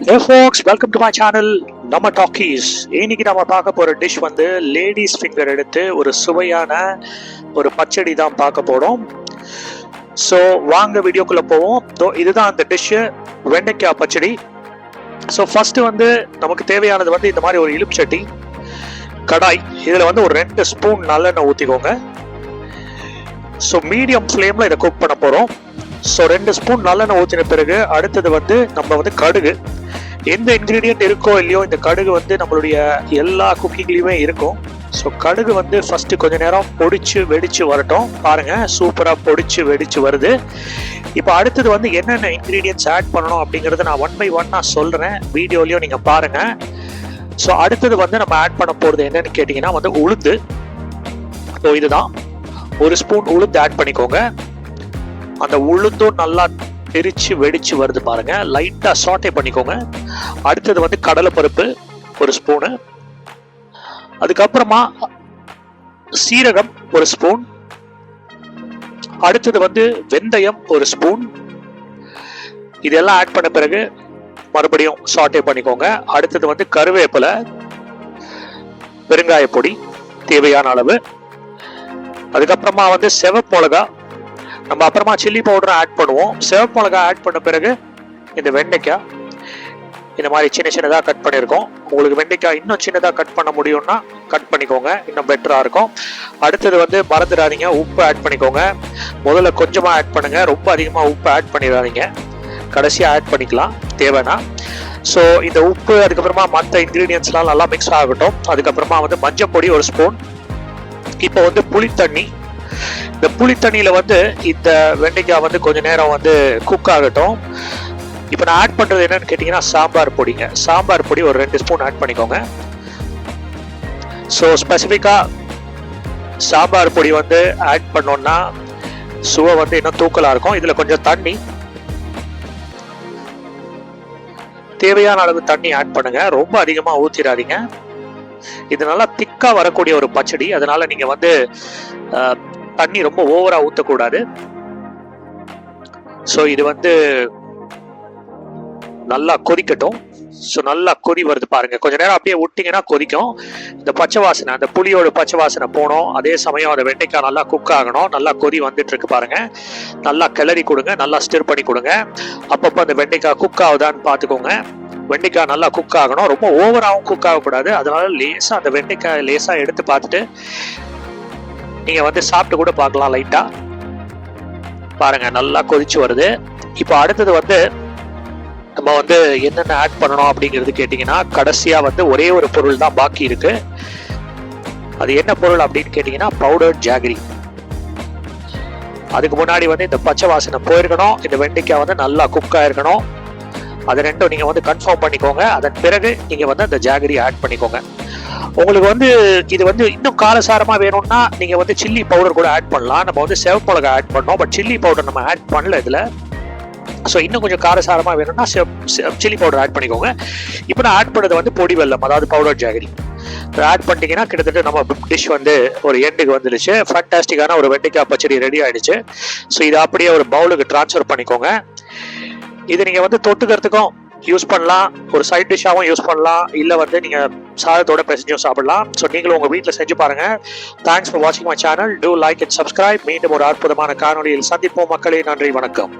Hey folks, welcome to my channel நம்ம talkies. இன்னைக்கு நம்ம பார்க்க போற டிஷ் வந்து லேடிஸ் ஃபிங்கர் எடுத்து ஒரு சுவையான ஒரு பச்சடி தான் பார்க்க போறோம். ஸோ வாங்க வீடியோக்குள்ள போவோம். இதுதான் அந்த டிஷ், வெண்டைக்காய் பச்சடி. ஸோ ஃபர்ஸ்ட் வந்து நமக்கு தேவையானது வந்து இந்த மாதிரி ஒரு இலுமிச்சட்டி, கடாய். இதில் வந்து ஒரு 2 ஸ்பூன் நல்லெண்ணெய் ஊற்றிக்கோங்க. ஸோ மீடியம் ஃப்ளேமில் இதை குக் பண்ண போகிறோம். ஸோ 2 ஸ்பூன் நல்லெண்ணெய் ஊற்றின பிறகு அடுத்தது வந்து நம்ம வந்து கடுகு. எந்த இன்க்ரீடியன்ட் இருக்கோ இல்லையோ இந்த கடுகு வந்து நம்மளுடைய எல்லா குக்கிங்லேயுமே இருக்கும். ஸோ கடுகு வந்து ஃபஸ்ட்டு கொஞ்ச நேரம் பொடிச்சு வெடிச்சு வரட்டும். பாருங்கள், சூப்பராக பொடிச்சு வெடிச்சு வருது. இப்போ அடுத்தது வந்து என்னென்ன இன்க்ரீடியன்ட்ஸ் ஆட் பண்ணணும் அப்படிங்கிறத நான் 1 by 1 சொல்கிறேன், வீடியோலையும் நீங்கள் பாருங்கள். ஸோ அடுத்தது வந்து நம்ம ஆட் பண்ண போகிறது என்னன்னு கேட்டிங்கன்னா வந்து உளுந்து. ஸோ இதுதான் 1 ஸ்பூன் உளுந்து ஆட் பண்ணிக்கோங்க. அந்த உளுந்தும் நல்லா பிரிச்சு வெடிச்சு வருது பாருங்க. லைட்டா சாட்டே பண்ணிக்கோங்க. அடுத்தது வந்து கடலைப்பருப்பு 1 ஸ்பூனு. அதுக்கப்புறமா சீரகம் 1 ஸ்பூன். அடுத்தது வந்து வெந்தயம் 1 ஸ்பூன். இதெல்லாம் ஆட் பண்ண பிறகு மறுபடியும் சாட்டே பண்ணிக்கோங்க. அடுத்தது வந்து கருவேப்பிலை, பெருங்காய பொடி தேவையான அளவு. அதுக்கப்புறமா வந்து சிவப்பு மிளகா, நம்ம அப்புறமா சில்லி பவுடரை ஆட் பண்ணுவோம். சிவப்பு மிளகா ஆட் பண்ண பிறகு இந்த வெண்டைக்காய் இந்த மாதிரி சின்ன சின்னதாக கட் பண்ணியிருக்கோம். உங்களுக்கு வெண்டைக்காய் இன்னும் சின்னதாக கட் பண்ண முடியும்னா கட் பண்ணிக்கோங்க, இன்னும் பெட்டராக இருக்கும். அடுத்தது வந்து மறந்துடாதீங்க, உப்பு ஆட் பண்ணிக்கோங்க. முதல்ல கொஞ்சமாக ஆட் பண்ணுங்க, ரொம்ப அதிகமாக உப்பு ஆட் பண்ணிடாதீங்க. கடைசியாக ஆட் பண்ணிக்கலாம் தேவைன்னா. ஸோ இந்த உப்பு, அதுக்கப்புறமா மற்ற இன்க்ரீடியன்ஸ்லாம் நல்லா மிக்ஸ் ஆகட்டும். அதுக்கப்புறமா வந்து மஞ்சள் பொடி 1 ஸ்பூன். இப்போ வந்து புளித்தண்ணி. இந்த புளித்தண்ணியில வந்து இந்த வெண்டைக்காய் வந்து கொஞ்ச நேரம் வந்து குக் ஆகட்டும். இப்போ நான் ஆட் பண்றது என்னன்னு கேட்டீங்கன்னா சாம்பார் பொடிங்க. சாம்பார் பொடி ஒரு 2 ஸ்பூன் ஆட் பண்ணிக்கோங்க. ஸோ ஸ்பெசிஃபிக்கா சாம்பார் பொடி வந்து ஆட் பண்ணோம்னா சுவை வந்து இன்னும் தூக்கலா இருக்கும். இதுல கொஞ்சம் தண்ணி, தேவையான அளவு தண்ணி ஆட் பண்ணுங்க, ரொம்ப அதிகமா ஊத்திடாதீங்க. இது நல்லா திக்கா வரக்கூடிய ஒரு பச்சடி, அதனால நீங்க வந்து தண்ணி ரொம்ப ஓவரா ஊத்தக்கூடாது. ஸோ இது வந்து நல்லா கொதிக்கட்டும். ஸோ நல்லா கொதி வருது பாருங்க. கொஞ்ச நேரம் அப்படியே விட்டீங்கன்னா கொதிக்கும். இந்த பச்சை வாசனை, அந்த புளியோட பச்சை வாசனை போனோம். அதே சமயம் அந்த வெண்டைக்காய் நல்லா குக் ஆகணும். நல்லா கொதி வந்துட்டு இருக்கு பாருங்க. நல்லா கிளறி கொடுங்க, நல்லா ஸ்டிர் பண்ணி கொடுங்க. அப்பப்போ அந்த வெண்டைக்காய் குக் ஆகுதான்னு பார்த்துக்கோங்க. வெண்டைக்காய் நல்லா குக் ஆகணும், ரொம்ப ஓவராகவும் குக் ஆகக்கூடாது. அதனால லேசா அந்த வெண்டைக்காய் லேசா எடுத்து பார்த்துட்டு நீங்க வந்து சாப்பிட்டு கூட பார்க்கலாம். லைட்டா பாருங்க, நல்லா கொதிச்சு வருது. இப்போ அடுத்தது வந்து நம்ம வந்து என்னென்ன ஆட் பண்ணணும் அப்படிங்கிறது கேட்டீங்கன்னா, கடைசியா வந்து ஒரே ஒரு பொருள் தான் பாக்கி இருக்கு. அது என்ன பொருள் அப்படின்னு கேட்டீங்கன்னா பவுடர் ஜாகரி. அதுக்கு முன்னாடி வந்து இந்த பச்சை வாசனை போயிருக்கணும், இந்த வெண்டைக்காய் வந்து நல்லா குக் ஆயிருக்கணும். அது ரெண்டும் நீங்க வந்து கன்ஃபார்ம் பண்ணிக்கோங்க. அதன் பிறகு நீங்க வந்து அந்த ஜாகரி ஆட் பண்ணிக்கோங்க. உங்களுக்கு வந்து இது வந்து இன்னும் காரசாரமா வேணும்னா நீங்க வந்து சில்லி பவுடர் கூட ஆட் பண்ணலாம். நம்ம வந்து சிவப்பு மிளகா ஆட் பண்ணோம், பட் சில்லி பவுடர் நம்ம ஆட் பண்ணல இதுல. ஸோ இன்னும் கொஞ்சம் காரசாரமா வேணும்னா சில்லி பவுடர் ஆட் பண்ணிக்கோங்க. இப்போ நான் ஆட் பண்ணது வந்து பொடி வெல்லம், அதாவது பவுடர் ஜாகரி ஆட் பண்ணிட்டீங்கன்னா கிட்டத்தட்ட நம்ம டிஷ் வந்து ஒரு எண்டுக்கு வந்துடுச்சு. ஃபேண்டாஸ்டிக்கான ஒரு வெண்டைக்காய் பச்சடி ரெடி ஆயிடுச்சு. ஸோ இதை அப்படியே ஒரு பவுலுக்கு டிரான்ஸ்ஃபர் பண்ணிக்கோங்க. இது நீங்க வந்து தொட்டுக்கிறதுக்கும் யூஸ் பண்ணலாம், ஒரு சைட் டிஷ்ஷாகவும் யூஸ் பண்ணலாம், இல்லை வந்து நீங்க சாதத்தோட பிசைஞ்சும் சாப்பிடலாம். ஸோ நீங்களும் உங்க வீட்டில் செஞ்சு பாருங்க. தேங்க்ஸ் ஃபார் வாட்சிங் my channel. Do like and subscribe. மீண்டும் ஒரு அற்புதமான காணொலியில் சந்திப்போம் மக்களே. நன்றி, வணக்கம்.